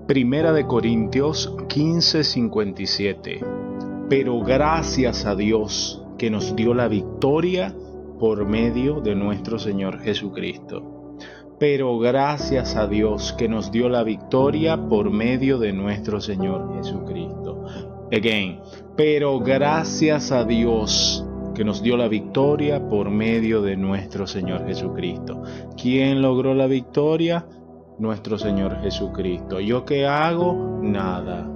Primera de Corintios 15:57. Pero gracias a Dios que nos dio la victoria por medio de nuestro Señor Jesucristo. Pero gracias a Dios que nos dio la victoria por medio de nuestro Señor Jesucristo. Again. Pero gracias a Dios que nos dio la victoria por medio de nuestro Señor Jesucristo. ¿Quién logró la victoria? Nuestro Señor Jesucristo. ¿Yo qué hago? Nada.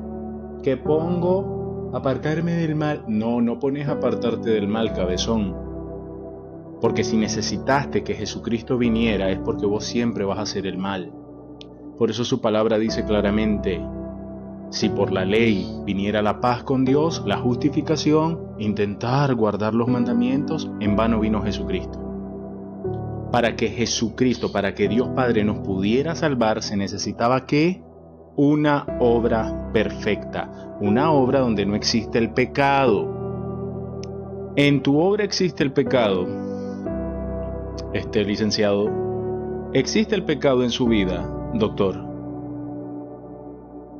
¿Qué pongo? ¿Apartarme del mal? No pones apartarte del mal, cabezón. Porque si necesitaste que Jesucristo viniera es porque vos siempre vas a hacer el mal. Por eso su palabra dice claramente: si por la ley viniera la paz con Dios, la justificación, intentar guardar los mandamientos, en vano vino Jesucristo. Para que Jesucristo, para que Dios Padre nos pudiera salvar, se necesitaba ¿qué? Una obra perfecta, una obra donde no existe el pecado. En tu obra existe el pecado, licenciado. ¿Existe el pecado en su vida, doctor?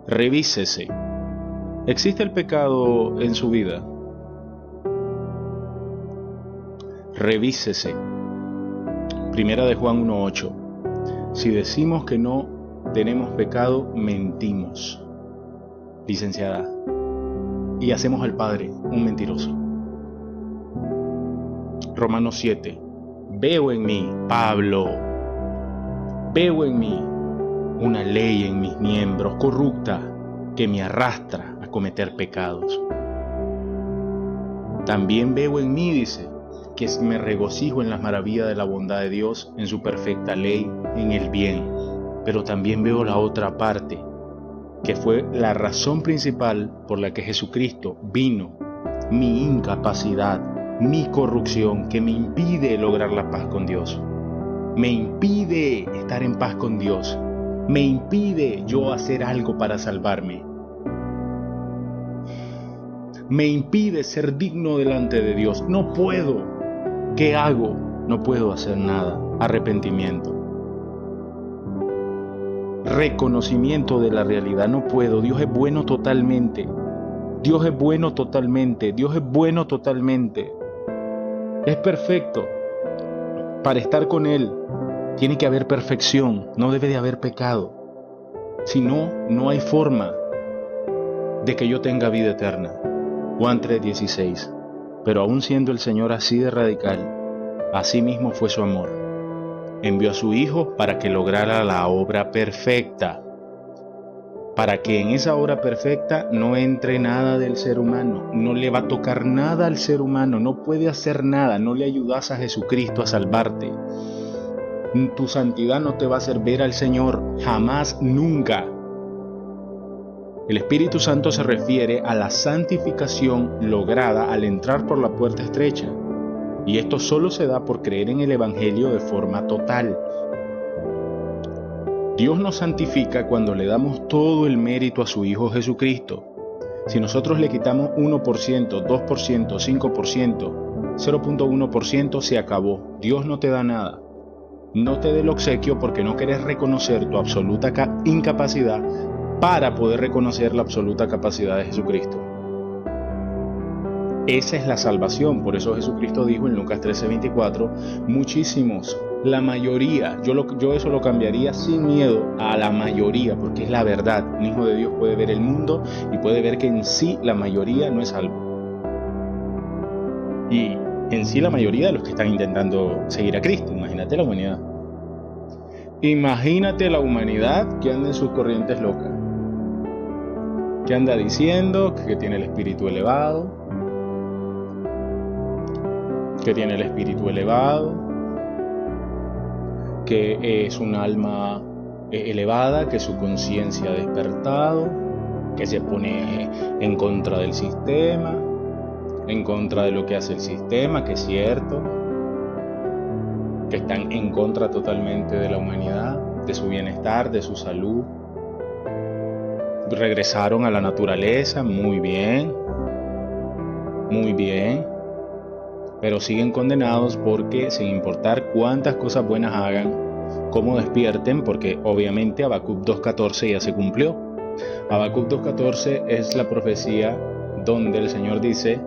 Revísese. ¿Existe el pecado en su vida? Revísese. Primera de Juan 1:8. Si decimos que no tenemos pecado, mentimos, licenciada, y hacemos al Padre un mentiroso. Romanos 7. Veo en mí, Pablo, veo en mí una ley en mis miembros corrupta que me arrastra a cometer pecados. También veo en mí, dice, que me regocijo en las maravillas de la bondad de Dios, en su perfecta ley, en el bien. Pero también veo la otra parte, que fue la razón principal por la que Jesucristo vino: mi incapacidad, mi corrupción, que me impide lograr la paz con Dios. Me impide estar en paz con Dios. Me impide yo hacer algo para salvarme. Me impide ser digno delante de Dios. No puedo. ¿Qué hago? No puedo hacer nada. Arrepentimiento. Reconocimiento de la realidad. No puedo. Dios es bueno totalmente. Dios es bueno totalmente. Dios es bueno totalmente. Es perfecto. Para estar con Él tiene que haber perfección. No debe de haber pecado. Si no, no hay forma de que yo tenga vida eterna. Juan 3:16. Pero aún siendo el Señor así de radical, así mismo fue su amor. Envió a su Hijo para que lograra la obra perfecta. Para que en esa obra perfecta no entre nada del ser humano. No le va a tocar nada al ser humano. No puede hacer nada. No le ayudas a Jesucristo a salvarte. Tu santidad no te va a hacer ver al Señor jamás, nunca. El Espíritu Santo se refiere a la santificación lograda al entrar por la puerta estrecha. Y esto solo se da por creer en el Evangelio de forma total. Dios nos santifica cuando le damos todo el mérito a su Hijo Jesucristo. Si nosotros le quitamos 1%, 2%, 5%, 0.1%, se acabó. Dios no te da nada. No te dé el obsequio porque no querés reconocer tu absoluta incapacidad para poder reconocer la absoluta capacidad de Jesucristo. Esa es la salvación. Por eso Jesucristo dijo en Lucas 13:24, muchísimos, la mayoría, yo eso lo cambiaría sin miedo a la mayoría, porque es la verdad. Un hijo de Dios puede ver el mundo y puede ver que en sí la mayoría no es salvo. Y en sí la mayoría de los que están intentando seguir a Cristo. Imagínate la humanidad. Imagínate la humanidad que anda en sus corrientes locas. Que anda diciendo que tiene el espíritu elevado. Que tiene el espíritu elevado. Que es un alma elevada, que su conciencia ha despertado. Que se pone en contra del sistema. En contra de lo que hace el sistema, que es cierto. Que están en contra totalmente de la humanidad, de su bienestar, de su salud. Regresaron a la naturaleza, muy bien, pero siguen condenados porque sin importar cuántas cosas buenas hagan, cómo despierten, porque obviamente Habacuc 2:14 ya se cumplió. Habacuc 2:14 es la profecía donde el Señor dice: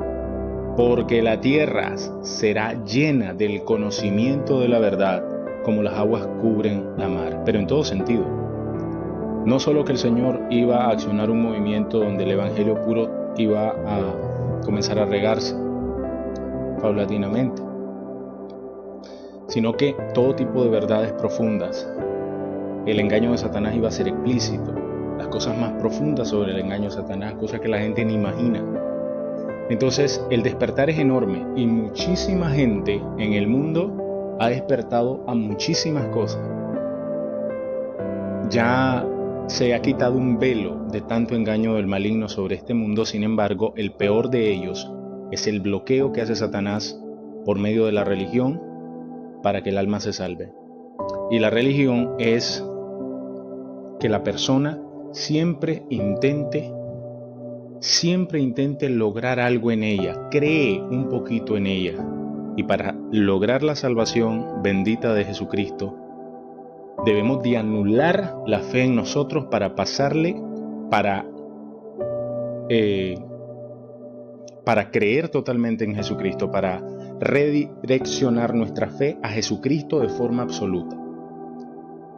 porque la tierra será llena del conocimiento de la verdad, como las aguas cubren la mar. Pero en todo sentido. No solo que el Señor iba a accionar un movimiento donde el evangelio puro iba a comenzar a regarse paulatinamente, sino que todo tipo de verdades profundas. El engaño de Satanás iba a ser explícito, las cosas más profundas sobre el engaño de Satanás, cosas que la gente ni imagina. Entonces el despertar es enorme y muchísima gente en el mundo ha despertado a muchísimas cosas. Ya se ha quitado un velo de tanto engaño del maligno sobre este mundo. Sin embargo, el peor de ellos es el bloqueo que hace Satanás por medio de la religión para que el alma se salve. Y la religión es que la persona siempre intente lograr algo en ella, cree un poquito en ella. Y para lograr la salvación bendita de Jesucristo, debemos de anular la fe en nosotros para creer totalmente en Jesucristo, para redireccionar nuestra fe a Jesucristo de forma absoluta.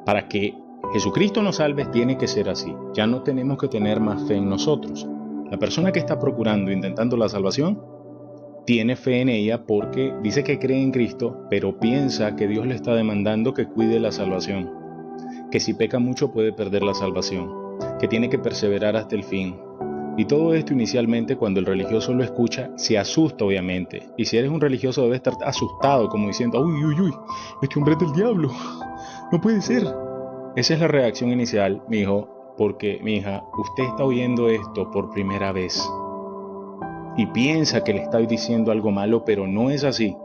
Para que Jesucristo nos salve tiene que ser así. Ya no tenemos que tener más fe en nosotros. La persona que está intentando la salvación, tiene fe en ella porque dice que cree en Cristo, pero piensa que Dios le está demandando que cuide la salvación, que si peca mucho puede perder la salvación, que tiene que perseverar hasta el fin. Y todo esto inicialmente, cuando el religioso lo escucha, se asusta obviamente. Y si eres un religioso debes estar asustado, como diciendo: uy, este hombre es del diablo, no puede ser. Esa es la reacción inicial, mi hijo, porque, mi hija, usted está oyendo esto por primera vez y piensa que le estoy diciendo algo malo, pero no es así.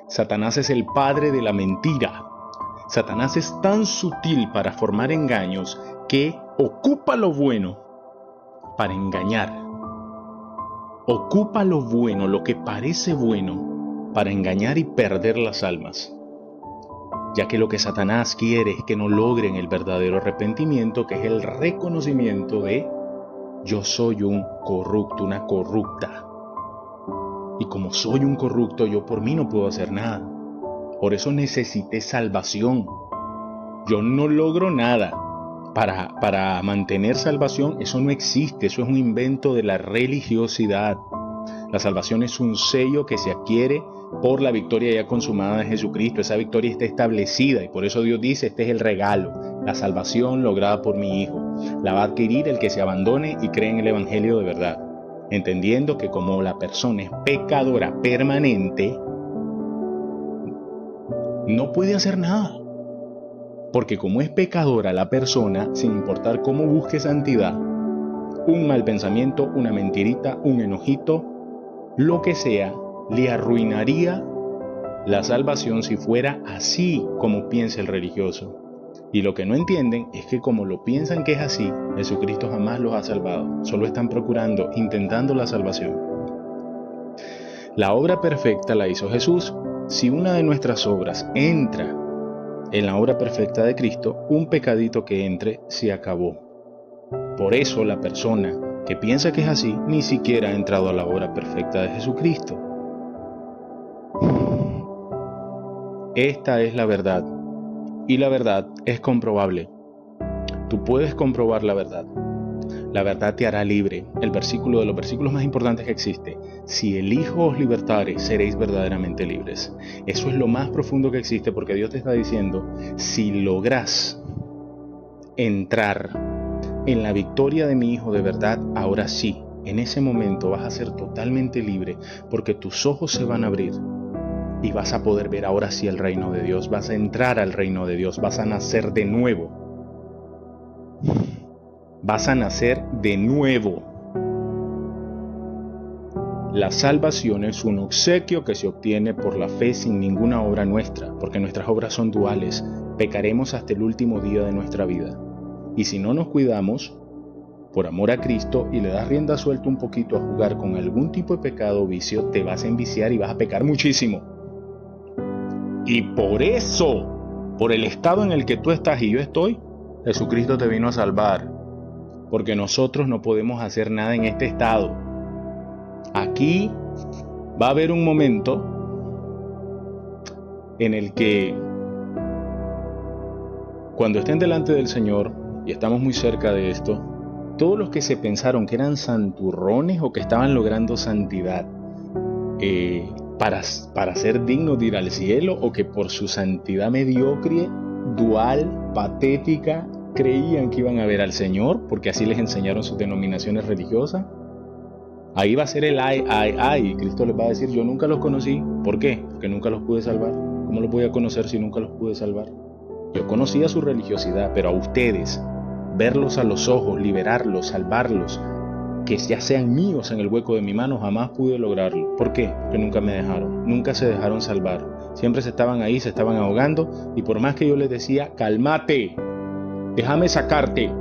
Satanás es el padre de la mentira. Satanás es tan sutil para formar engaños que ocupa lo bueno para engañar. Ocupa lo bueno, lo que parece bueno, para engañar y perder las almas. Ya que lo que Satanás quiere es que no logren el verdadero arrepentimiento, que es el reconocimiento de: yo soy un corrupto, una corrupta. Y como soy un corrupto, yo por mí no puedo hacer nada. Por eso necesité salvación. Yo no logro nada. Para mantener salvación, eso no existe. Eso es un invento de la religiosidad. La salvación es un sello que se adquiere por la victoria ya consumada de Jesucristo. Esa victoria está establecida y por eso Dios dice: este es el regalo, la salvación lograda por mi Hijo. La va a adquirir el que se abandone y cree en el Evangelio de verdad, entendiendo que como la persona es pecadora permanente, no puede hacer nada. Porque como es pecadora la persona, sin importar cómo busque santidad, un mal pensamiento, una mentirita, un enojito, lo que sea, le arruinaría la salvación si fuera así como piensa el religioso. Y lo que no entienden es que como lo piensan que es así, Jesucristo jamás los ha salvado. Solo están intentando la salvación. La obra perfecta la hizo Jesús. Si una de nuestras obras entra en la obra perfecta de Cristo, un pecadito que entre se acabó. Por eso la persona que piensa que es así, ni siquiera ha entrado a la obra perfecta de Jesucristo. Esta es la verdad. Y la verdad es comprobable. Tú puedes comprobar la verdad. La verdad te hará libre. El versículo de los versículos más importantes que existe: si el Hijo os libertare, seréis verdaderamente libres. Eso es lo más profundo que existe, porque Dios te está diciendo: si logras entrar en la victoria de mi Hijo de verdad, ahora sí, en ese momento vas a ser totalmente libre, porque tus ojos se van a abrir y vas a poder ver ahora sí el reino de Dios. Vas a entrar al reino de Dios, vas a nacer de nuevo. Vas a nacer de nuevo. La salvación es un obsequio que se obtiene por la fe sin ninguna obra nuestra, porque nuestras obras son duales. Pecaremos hasta el último día de nuestra vida. Y si no nos cuidamos, por amor a Cristo, y le das rienda suelta un poquito a jugar con algún tipo de pecado o vicio, te vas a enviciar y vas a pecar muchísimo. Y por eso, por el estado en el que tú estás y yo estoy, Jesucristo te vino a salvar. porque nosotros no podemos hacer nada en este estado. Aquí va a haber un momento en el que, cuando estén delante del Señor, y estamos muy cerca de esto, todos los que se pensaron que eran santurrones o que estaban logrando santidad para ser dignos de ir al cielo, o que por su santidad mediocre, dual, patética, creían que iban a ver al Señor, porque así les enseñaron sus denominaciones religiosas, ahí va a ser el ay, ay, ay, y Cristo les va a decir: yo nunca los conocí. ¿Por qué? Porque nunca los pude salvar. ¿Cómo los voy a conocer si nunca los pude salvar? Yo conocía su religiosidad, pero a ustedes, verlos a los ojos, liberarlos, salvarlos, que ya sean míos en el hueco de mi mano, jamás pude lograrlo. ¿Por qué? Porque nunca me dejaron, nunca se dejaron salvar. Siempre se estaban ahí, se estaban ahogando, y por más que yo les decía: cálmate, déjame sacarte,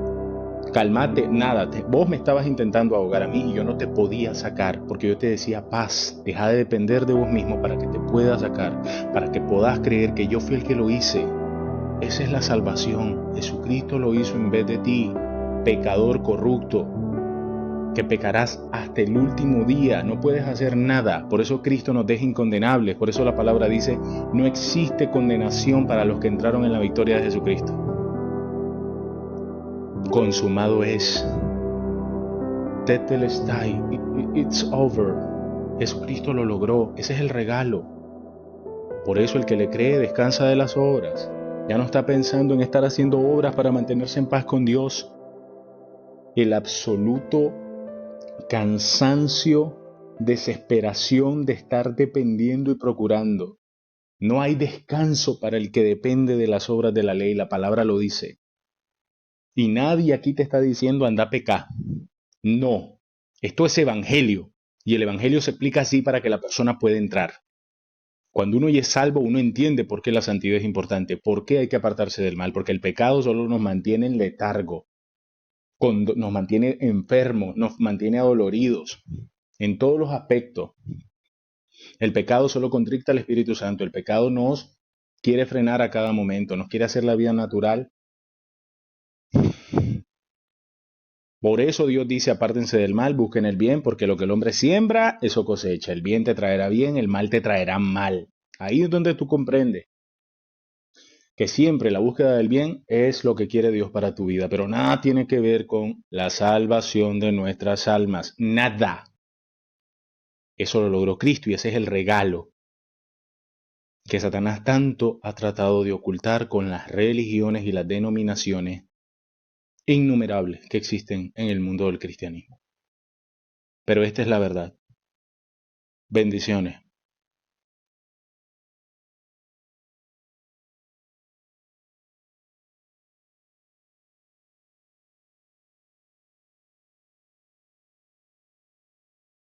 cálmate, nada, vos me estabas intentando ahogar a mí y yo no te podía sacar, porque yo te decía: paz, deja de depender de vos mismo para que te pueda sacar, para que puedas creer que yo fui el que lo hice. Esa es la salvación. Jesucristo lo hizo en vez de ti, pecador corrupto, que pecarás hasta el último día. No puedes hacer nada. Por eso Cristo nos deja incondenables. Por eso la palabra dice: no existe condenación para los que entraron en la victoria de Jesucristo. Consumado es. Tetelestai. It's over. Jesucristo lo logró. Ese es el regalo. Por eso el que le cree descansa de las obras. Ya no está pensando en estar haciendo obras para mantenerse en paz con Dios. El absoluto cansancio, desesperación de estar dependiendo y procurando. No hay descanso para el que depende de las obras de la ley. La palabra lo dice. Y nadie aquí te está diciendo: anda a pecar. No. Esto es evangelio. Y el evangelio se explica así para que la persona pueda entrar. Cuando uno ya es salvo, uno entiende por qué la santidad es importante, por qué hay que apartarse del mal, porque el pecado solo nos mantiene en letargo, nos mantiene enfermos, nos mantiene adoloridos, en todos los aspectos. El pecado solo contricta al Espíritu Santo, el pecado nos quiere frenar a cada momento, nos quiere hacer la vida natural. Por eso Dios dice: apártense del mal, busquen el bien, porque lo que el hombre siembra, eso cosecha. El bien te traerá bien, el mal te traerá mal. Ahí es donde tú comprendes que siempre la búsqueda del bien es lo que quiere Dios para tu vida, pero nada tiene que ver con la salvación de nuestras almas, nada. Eso lo logró Cristo y ese es el regalo que Satanás tanto ha tratado de ocultar con las religiones y las denominaciones innumerables que existen en el mundo del cristianismo. Pero esta es la verdad. Bendiciones.